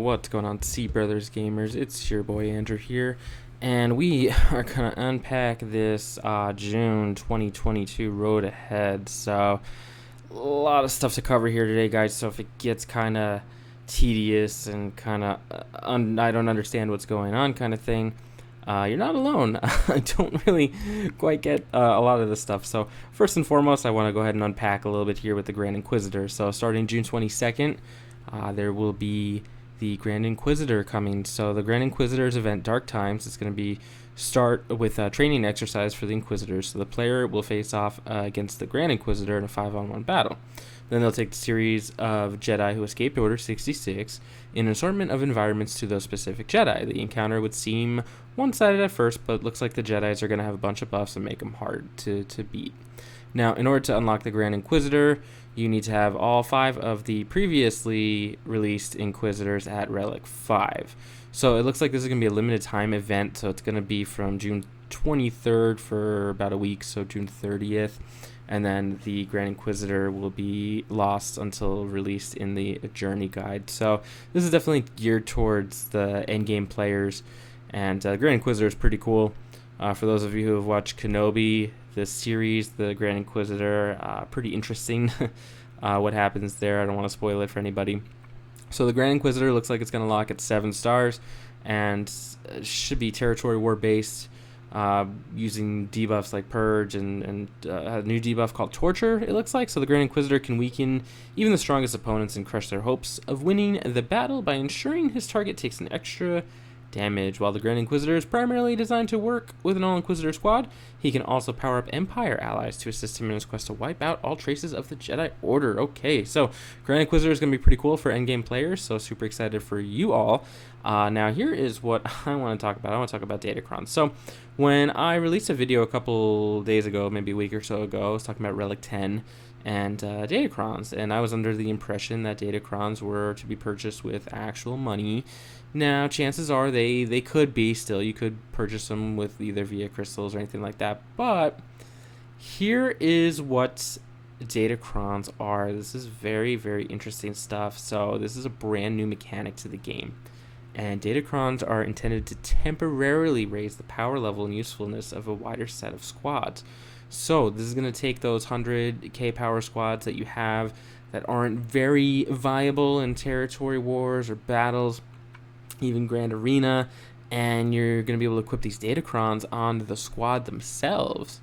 What's going on, C Brothers Gamers? It's your boy Andrew here, and we are gonna unpack this June 2022 road ahead. So, a lot of stuff to cover here today, guys. So if it gets kind of tedious and kind of I don't understand what's going on, kind of thing, you're not alone. I don't really quite get a lot of this stuff. So first and foremost, I want to go ahead and unpack a little bit here with the Grand Inquisitor. So starting June 22nd. There will be the Grand Inquisitor coming. So the Grand Inquisitor's event, Dark Times, is going to be start with a training exercise for the Inquisitors. So the player will face off against the Grand Inquisitor in a 5-on-1 battle. Then they'll take the series of Jedi who escaped Order 66 in an assortment of environments to those specific Jedi. The encounter would seem one-sided at first, but looks like the Jedis are going to have a bunch of buffs and make them hard to beat. Now, in order to unlock the Grand Inquisitor, you need to have all 5 of the previously released Inquisitors at Relic 5. So it looks like this is going to be a limited time event, so it's going to be from June 23rd for about a week, so June 30th. And then the Grand Inquisitor will be lost until released in the Journey Guide. So this is definitely geared towards the endgame players, and Grand Inquisitor is pretty cool. For those of you who have watched Kenobi, this series, the Grand Inquisitor, pretty interesting what happens there. I don't want to spoil it for anybody. So the Grand Inquisitor looks like it's going to lock at 7 stars and should be territory war based, using debuffs like Purge and a new debuff called Torture, it looks like. So the Grand Inquisitor can weaken even the strongest opponents and crush their hopes of winning the battle by ensuring his target takes an extra damage. While the Grand Inquisitor is primarily designed to work with an all-Inquisitor squad, he can also power up Empire allies to assist him in his quest to wipe out all traces of the Jedi Order. Okay, so Grand Inquisitor is going to be pretty cool for endgame players, so super excited for you all. Now here is what I want to talk about. I want to talk about Datacrons. So when I released a video a couple days ago, maybe a week or so ago, I was talking about Relic 10 and Datacrons, and I was under the impression that Datacrons were to be purchased with actual money. Now, chances are they could be still. You could purchase them with either via crystals or anything like that. But here is what Datacrons are. This is very, very interesting stuff. So this is a brand new mechanic to the game. And Datacrons are intended to temporarily raise the power level and usefulness of a wider set of squads. So this is going to take those 100k power squads that you have that aren't very viable in territory wars or battles, even Grand Arena, and you're going to be able to equip these Datacrons onto the squad themselves,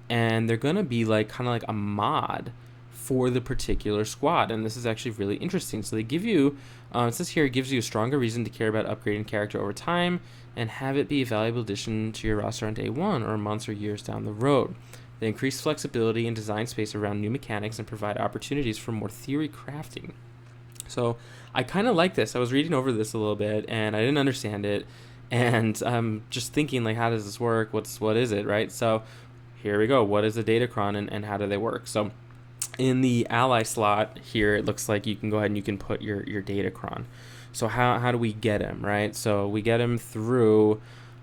and they're going to be like kind of like a mod for the particular squad. And this is actually really interesting. So they give you, it says here, it gives you a stronger reason to care about upgrading character over time and have it be a valuable addition to your roster on day 1 or months or years down the road. They increase flexibility and design space around new mechanics and provide opportunities for more theory crafting. So I kind of like this. I was reading over this a little bit and I didn't understand it, and I'm just thinking, like, how does this work? What is it, right? So here we go. What is a Datacron and how do they work? So in the ally slot here, it looks like you can go ahead and you can put your Datacron. So how do we get him, right? So we get him through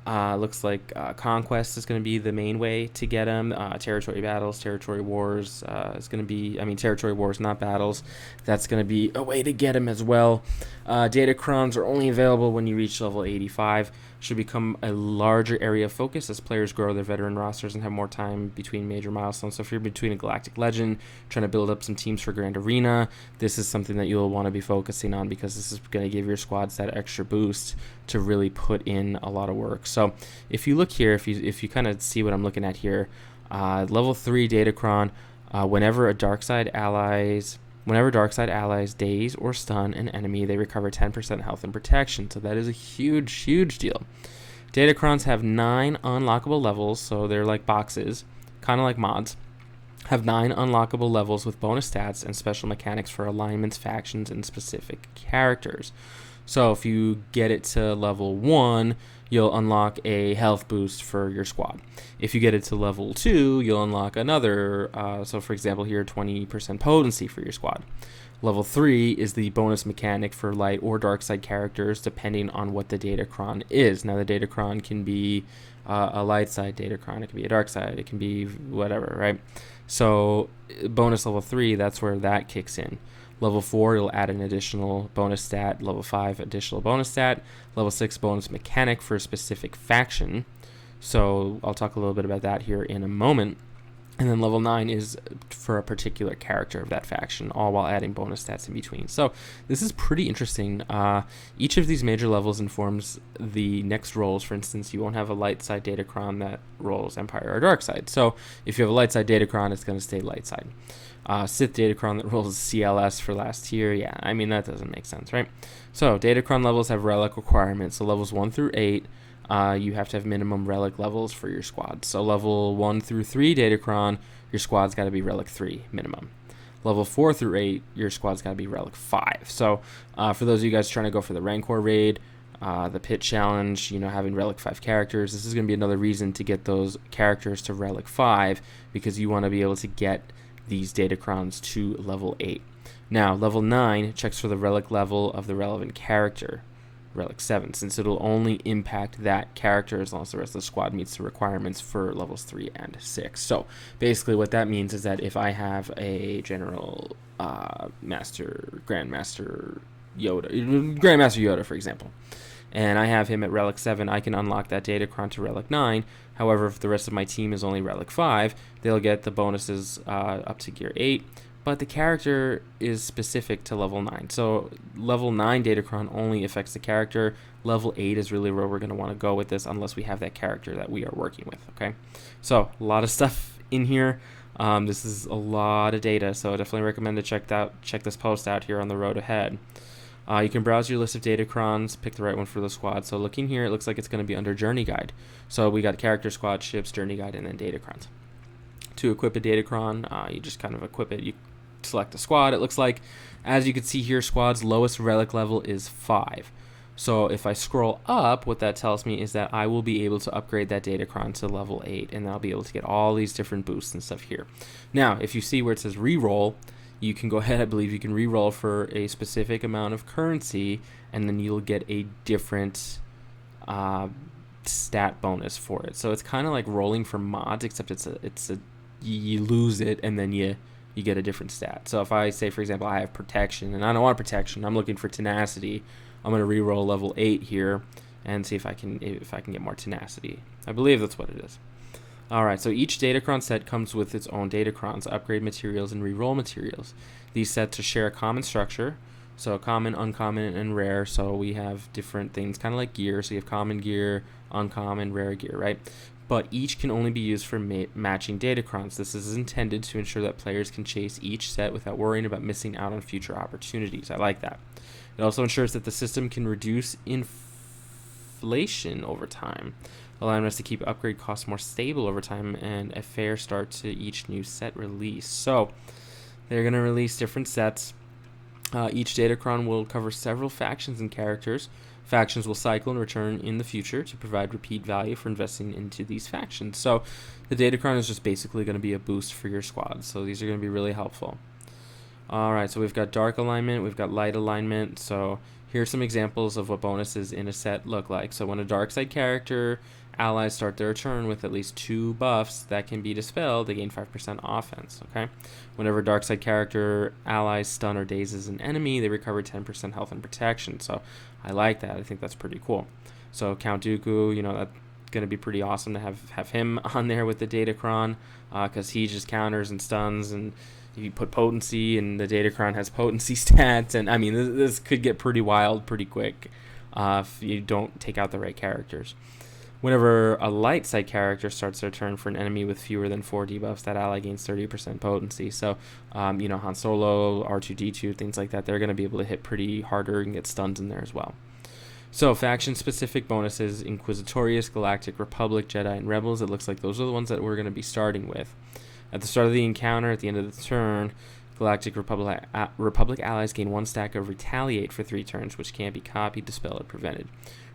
looks like Conquest is going to be the main way to get them. Territory battles, territory wars is going to be, territory wars, not battles. That's going to be a way to get them as well. Datacrons are only available when you reach level 85. Should become a larger area of focus as players grow their veteran rosters and have more time between major milestones. So if you're between a Galactic Legend, trying to build up some teams for Grand Arena, this is something that you'll want to be focusing on, because this is going to give your squads that extra boost to really put in a lot of work. So if you look here, if you kind of see what I'm looking at here, level 3 Datacron, whenever dark side allies daze or stun an enemy, they recover 10% health and protection. So that is a huge deal. Datacrons have 9 unlockable levels, so they're like boxes, kind of like mods. Have 9 unlockable levels with bonus stats and special mechanics for alignments, factions, and specific characters. So if you get it to level 1, you'll unlock a health boost for your squad. If you get it to level 2, you'll unlock another, so for example here, 20% potency for your squad. Level 3 is the bonus mechanic for light or dark side characters, depending on what the Datacron is. Now the Datacron can be a light side Datacron, it can be a dark side, it can be whatever, right? So bonus level 3, that's where that kicks in. Level 4, it'll add an additional bonus stat. Level 5, additional bonus stat. Level 6, bonus mechanic for a specific faction. So I'll talk a little bit about that here in a moment. And then level 9 is for a particular character of that faction, all while adding bonus stats in between. So this is pretty interesting. Each of these major levels informs the next rolls. For instance, you won't have a light side Datacron that rolls Empire or Dark side. So if you have a light side Datacron, it's going to stay light side. Sith Datacron that rolls CLS for last tier, yeah, I mean, that doesn't make sense, right? So Datacron levels have relic requirements. So levels 1 through 8, you have to have minimum relic levels for your squad. So level 1 through 3 Datacron, your squad's got to be relic 3 minimum. Level 4 through 8, your squad's got to be relic 5. So for those of you guys trying to go for the Rancor raid, the pit challenge, having relic 5 characters, this is going to be another reason to get those characters to relic 5, because you want to be able to get these Datacrons to level 8. Now, level 9 checks for the relic level of the relevant character, relic 7, since it'll only impact that character as long as the rest of the squad meets the requirements for levels 3 and 6. So basically what that means is that if I have a General Grandmaster Yoda, for example, and I have him at relic 7, I can unlock that Datacron to relic 9. However, if the rest of my team is only relic 5, they'll get the bonuses up to gear 8. But the character is specific to level 9. So level 9 Datacron only affects the character. Level 8 is really where we're going to want to go with this, unless we have that character that we are working with, okay? So a lot of stuff in here. This is a lot of data, so I definitely recommend to check this post out here on the road ahead. You can browse your list of Datacrons, pick the right one for the squad. So looking here, it looks like it's going to be under Journey Guide. So we got character, squad, ships, Journey Guide, and then Datacrons. To equip a Datacron, you just kind of equip it. You select a squad. It looks like, as you can see here, squad's lowest relic level is 5. So if I scroll up, what that tells me is that I will be able to upgrade that Datacron to level 8, and I'll be able to get all these different boosts and stuff here. Now, if you see where it says reroll, you can go ahead, I believe you can re-roll for a specific amount of currency, and then you'll get a different stat bonus for it. So it's kind of like rolling for mods, except you lose it, and then you get a different stat. So if I say, for example, I have protection, and I don't want protection, I'm looking for tenacity, I'm going to re-roll level 8 here, and see if I can get more tenacity. I believe that's what it is. Alright, so each Datacron set comes with its own Datacrons, upgrade materials, and reroll materials. These sets share a common structure, so common, uncommon, and rare. So we have different things, kind of like gear. So you have common gear, uncommon, rare gear, right? But each can only be used for matching Datacrons. This is intended to ensure that players can chase each set without worrying about missing out on future opportunities. I like that. It also ensures that the system can reduce inflation over time, allowing us to keep upgrade costs more stable over time and a fair start to each new set release. So they're going to release different sets. Each Datacron will cover several factions and characters. Factions will cycle and return in the future to provide repeat value for investing into these factions. So the Datacron is just basically going to be a boost for your squad. So these are going to be really helpful. Alright, so we've got dark alignment, we've got light alignment. So here's some examples of what bonuses in a set look like. So when a dark side character allies start their turn with at least 2 buffs that can be dispelled, they gain 5% offense, okay? Whenever dark side character allies stun or dazes an enemy, they recover 10% health and protection. So I like that. I think that's pretty cool. So Count Dooku, that's going to be pretty awesome to have him on there with the Datacron, because he just counters and stuns, and you put potency, and the Datacron has potency stats, and I mean, this could get pretty wild pretty quick if you don't take out the right characters. Whenever a light side character starts their turn for an enemy with fewer than 4 debuffs, that ally gains 30% potency. So, Han Solo, R2-D2, things like that, they're going to be able to hit pretty harder and get stuns in there as well. So, faction-specific bonuses, Inquisitorius, Galactic Republic, Jedi, and Rebels. It looks like those are the ones that we're going to be starting with. At the start of the encounter, at the end of the turn, Galactic Republic allies gain 1 stack of Retaliate for 3 turns, which can't be copied, dispelled, or prevented.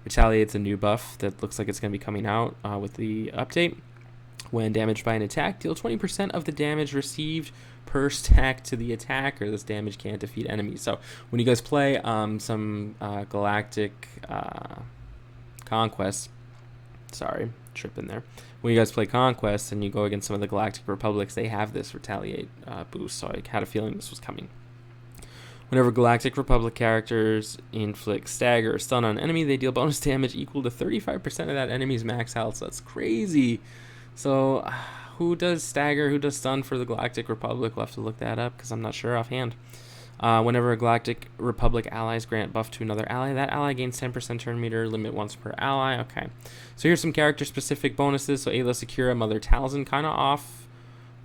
Retaliate's a new buff that looks like it's going to be coming out with the update. When damaged by an attack, deal 20% of the damage received per stack to the attacker. This damage can't defeat enemies. So when you guys play some Galactic Conquest, sorry, tripping there. When you guys play Conquest and you go against some of the Galactic Republics, they have this Retaliate boost, so I had a feeling this was coming. Whenever Galactic Republic characters inflict stagger or stun on an enemy, they deal bonus damage equal to 35% of that enemy's max health. So that's crazy. So who does stagger, who does stun for the Galactic Republic? We'll have to look that up because I'm not sure offhand. Whenever a Galactic Republic allies grant buff to another ally, that ally gains 10% turn meter, limit once per ally. Okay. So here's some character-specific bonuses. So Ayla Secura, Mother Talzin, kind of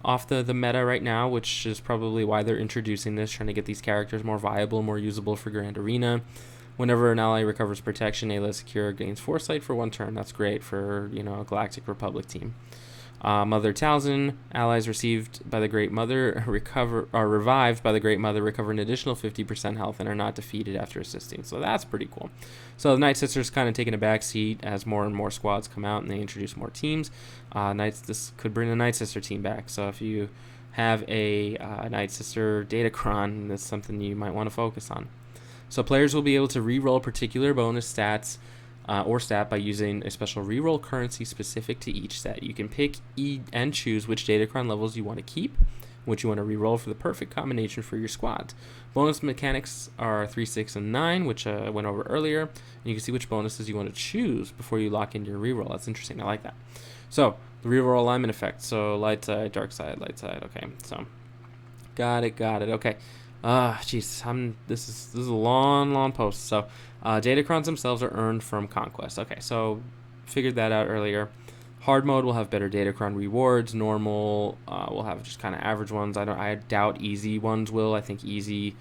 off the meta right now, which is probably why they're introducing this, trying to get these characters more viable, more usable for Grand Arena. Whenever an ally recovers protection, Ayla Secura gains Foresight for 1 turn. That's great for, a Galactic Republic team. Mother Talzin, allies received by the Great Mother revived by the Great Mother recover an additional 50% health and are not defeated after assisting. So that's pretty cool. So the Night Sister's kind of taking a back seat as more and more squads come out and they introduce more teams. This could bring the Night Sister team back. So if you have a Night Sister Datacron, that's something you might want to focus on. So players will be able to re-roll particular bonus stats or stat by using a special reroll currency specific to each set. You can pick and choose which Datacron levels you want to keep, which you want to reroll for the perfect combination for your squad. Bonus mechanics are 3, 6, and 9, which I went over earlier. And you can see which bonuses you want to choose before you lock in your reroll. That's interesting. I like that. So the reroll alignment effect. So light side, dark side, light side. Okay. So got it. Okay. Jeez, this is a long post. So, Datacrons themselves are earned from conquest. Okay, so figured that out earlier. Hard mode will have better Datacron rewards. Normal will have just kind of average ones. I doubt easy ones will. I think easy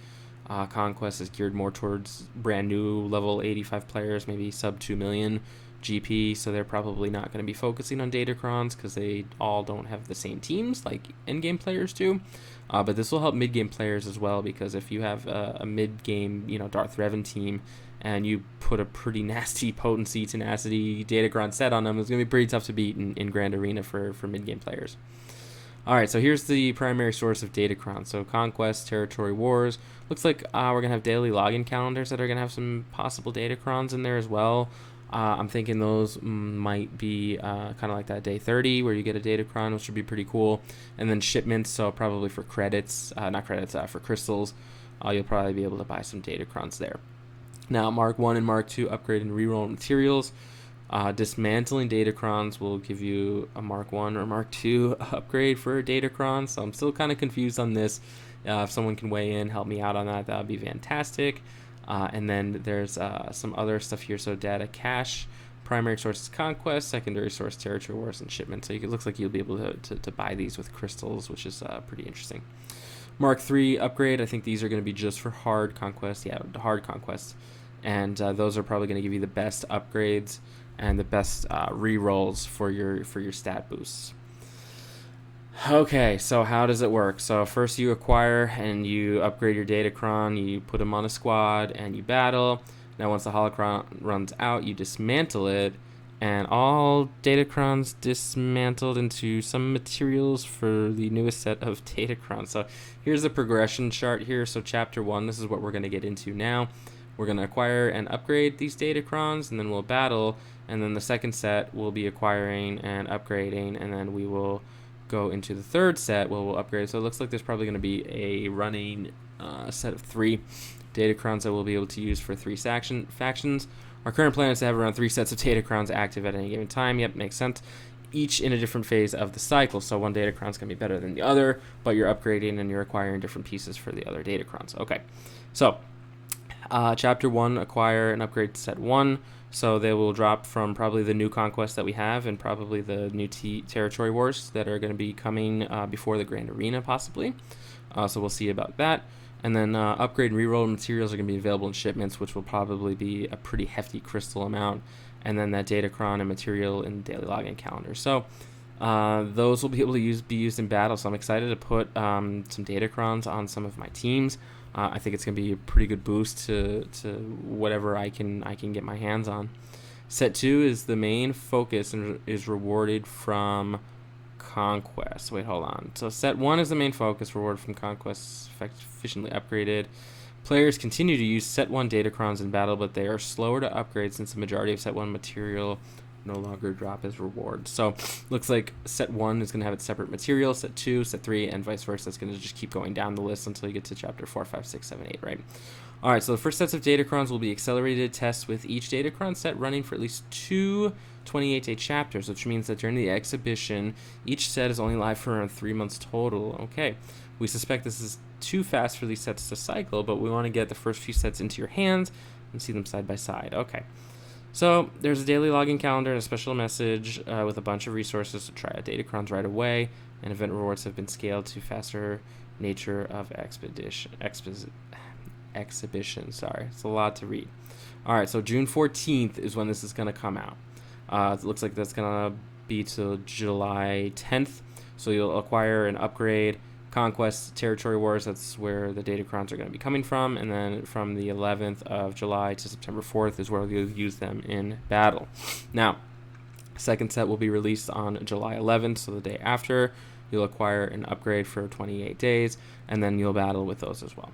conquest is geared more towards brand new level 85 players, maybe sub 2 million GP. So they're probably not going to be focusing on Datacrons because they all don't have the same teams like endgame players do. But this will help mid-game players as well, because if you have a mid-game, Darth Revan team, and you put a pretty nasty potency, tenacity, Datacron set on them, it's going to be pretty tough to beat in Grand Arena for mid-game players. All right, so here's the primary source of Datacron. So Conquest, Territory Wars. Looks like we're going to have daily login calendars that are going to have some possible Datacrons in there as well. I'm thinking those might be kind of like that day 30 where you get a Datacron, which would be pretty cool. And then shipments, so probably for credits, for crystals, you'll probably be able to buy some Datacrons there. Now, Mark 1 and Mark 2 upgrade and reroll materials. Dismantling Datacrons will give you a Mark 1 or Mark 2 upgrade for a Datacron, so I'm still kind of confused on this. If someone can weigh in, help me out on that, that would be fantastic. And then there's some other stuff here. So data cache, primary source is conquest, secondary source territory wars and shipment. So it looks like you'll be able to buy these with crystals, which is pretty interesting. Mark 3 upgrade, I think these are going to be just for hard conquest. Yeah, hard conquest. And those are probably going to give you the best upgrades and the best re-rolls for your stat boosts. Okay, so how does it work? So first you acquire and you upgrade your Datacron, you put them on a squad, and you battle. Now once the holocron runs out, you dismantle it, and all Datacrons dismantled into some materials for the newest set of Datacrons. So here's the progression chart here. So chapter 1, this is what we're going to get into now. We're going to acquire and upgrade these Datacrons, and then we'll battle, and then the second set we'll be acquiring and upgrading, and then we will go into the third set where we'll upgrade. So it looks like there's probably going to be a running set of 3 Datacrons that we'll be able to use for 3 factions. Our current plan is to have around 3 sets of Datacrons active at any given time. Yep, makes sense. Each in a different phase of the cycle. So one Datacron's going to be better than the other, but you're upgrading and you're acquiring different pieces for the other Datacrons. Okay, so chapter 1, acquire and upgrade set 1. So they will drop from probably the new conquest that we have and probably the new territory wars that are going to be coming before the Grand Arena possibly. So we'll see about that. And then upgrade and reroll materials are going to be available in shipments, which will probably be a pretty hefty crystal amount. And then that Datacron and material in daily login calendar. So those will be able to be used in battle. So I'm excited to put some Datacrons on some of my teams. I think it's going to be a pretty good boost to whatever I can get my hands on. Set 2 is the main focus and is rewarded from conquest. Wait, hold on. So set 1 is the main focus, reward from conquest, efficiently upgraded. Players continue to use set 1 Datacrons in battle, but they are slower to upgrade since the majority of set 1 material no longer drop as rewards. So looks like set 1 is going to have its separate material, set 2, set 3, and vice versa. It's going to just keep going down the list until you get to chapter 4, 5, 6, 7, 8, right? All right, so the first sets of Datacrons will be accelerated tests with each Datacron set running for at least 2 28-day chapters, which means that during the exhibition, each set is only live for around 3 months total. Okay, we suspect this is too fast for these sets to cycle, but we want to get the first few sets into your hands and see them side by side. Okay. So there's a daily login calendar and a special message with a bunch of resources to try out Datacrons right away, and event rewards have been scaled to faster nature of exhibition. Sorry, it's a lot to read. All right, so June 14th is when this is going to come out. It looks like that's going to be till July 10th, so you'll acquire an upgrade, Conquest, Territory Wars, that's where the Datacrons are going to be coming from, and then from the 11th of July to September 4th is where you'll use them in battle. Now, second set will be released on July 11th, so the day after. You'll acquire an upgrade for 28 days, and then you'll battle with those as well.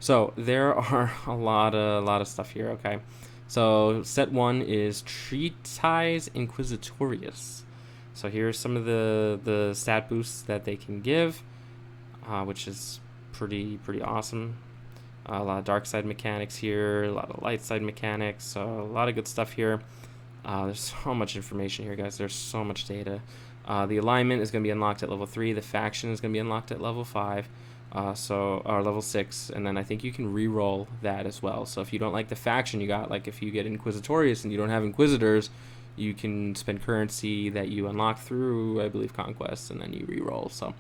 So there are a lot of stuff here, okay? So set 1 is Treatise Inquisitorius. So here's some of the stat boosts that they can give. Which is pretty awesome. A lot of dark side mechanics here, a lot of light side mechanics, so a lot of good stuff here. There's so much information here, guys. There's so much data. The alignment is going to be unlocked at level 3. The faction is going to be unlocked at level 5, or level 6, and then I think you can re-roll that as well. So if you don't like the faction you got, like if you get Inquisitorius and you don't have Inquisitors, you can spend currency that you unlock through, I believe, Conquest, and then you re-roll. So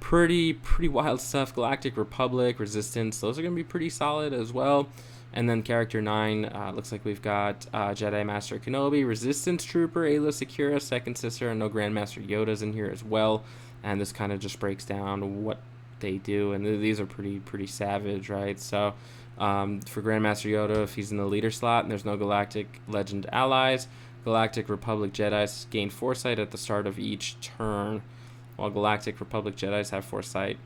pretty wild stuff. Galactic Republic, Resistance, those are going to be pretty solid as well. And then character 9, looks like we've got Jedi Master Kenobi, Resistance Trooper, Ayla Secura, Second Sister, and no Grandmaster Yoda's in here as well. And this kind of just breaks down what they do, and these are pretty savage, right? So for Grandmaster Yoda, if he's in the leader slot and there's no Galactic Legend allies, Galactic Republic Jedis gain foresight at the start of each turn. While Galactic Republic Jedis have foresight,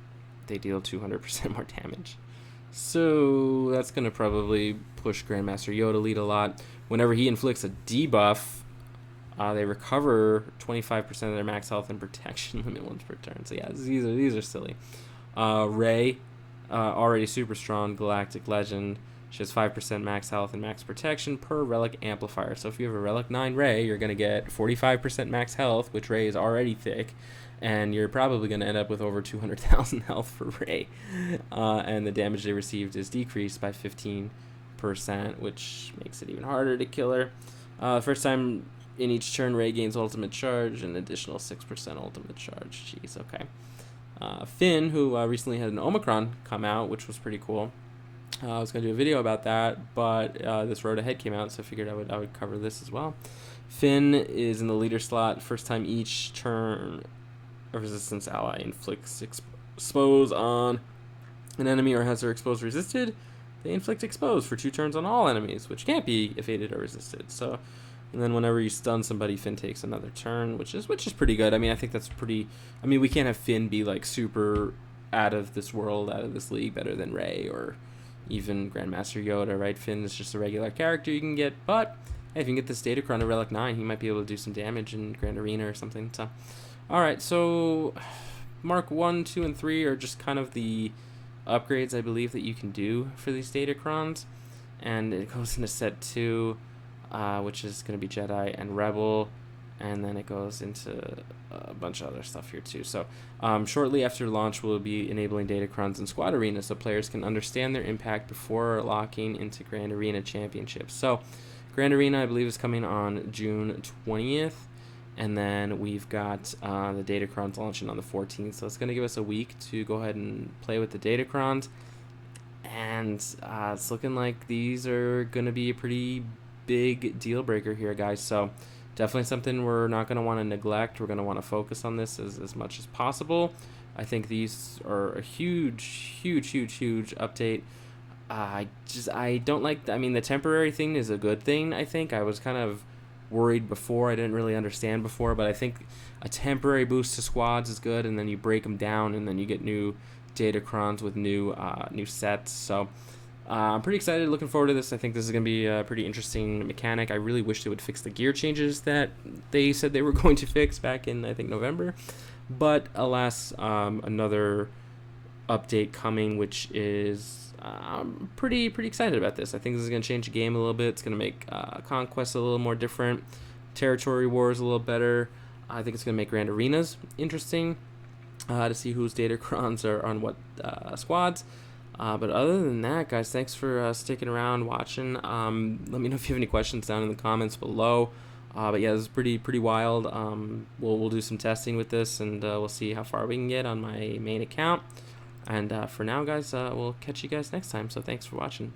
they deal 200% more damage. So that's going to probably push Grandmaster Yoda lead a lot. Whenever he inflicts a debuff, they recover 25% of their max health and protection limit once per turn. So yeah, these are silly. Rey, already super strong, Galactic Legend. She has 5% max health and max protection per relic amplifier. So if you have a relic 9 Rey, you're going to get 45% max health, which Rey is already thick, and you're probably going to end up with over 200,000 health for Rey. And the damage they received is decreased by 15%, which makes it even harder to kill her. First time in each turn, Rey gains ultimate charge, an additional 6% ultimate charge. Jeez, okay. Finn, who recently had an Omicron come out, which was pretty cool. I was going to do a video about that, but this Road Ahead came out, so I figured I would cover this as well. Finn is in the leader slot. First time each turn, a resistance ally inflicts expose on an enemy or has their expose resisted, they inflict expose for 2 turns on all enemies, which can't be evaded or resisted. So, and then whenever you stun somebody, Finn takes another turn, which is pretty good. I mean, I think that's pretty. I mean, we can't have Finn be like super out of this world, out of this league, better than Rey or even Grandmaster Yoda, right? Finn is just a regular character you can get, but hey, if you can get this Datacron to Relic 9, he might be able to do some damage in Grand Arena or something. So, alright, so Mark 1, 2, and 3 are just kind of the upgrades, I believe, that you can do for these Datacrons, and it goes into set 2, which is going to be Jedi and Rebel, and then it goes into a bunch of other stuff here too. So shortly after launch, we'll be enabling Datacrons in Squad Arena so players can understand their impact before locking into Grand Arena Championships. So Grand Arena, I believe, is coming on June 20th, and then we've got the Datacrons launching on the 14th. So it's going to give us a week to go ahead and play with the Datacrons, and it's looking like these are going to be a pretty big deal breaker here, guys. So definitely something we're not going to want to neglect. We're going to want to focus on this as much as possible. I think these are a huge update. I don't like, I mean, the temporary thing is a good thing, I think. I was kind of worried before. I didn't really understand before, but I think a temporary boost to squads is good, and then you break them down, and then you get new Datacrons with new sets. So I'm pretty excited, looking forward to this. I think this is going to be a pretty interesting mechanic. I really wish they would fix the gear changes that they said they were going to fix back in, I think, November. But alas, another update coming, which is I'm pretty excited about this. I think this is going to change the game a little bit. It's going to make Conquest a little more different, Territory Wars a little better. I think it's going to make Grand Arenas interesting to see whose Datacrons are on what squads. But other than that, guys, thanks for sticking around, watching. Let me know if you have any questions down in the comments below. But yeah, this is pretty wild. We'll do some testing with this, and we'll see how far we can get on my main account. And for now, guys, we'll catch you guys next time. So thanks for watching.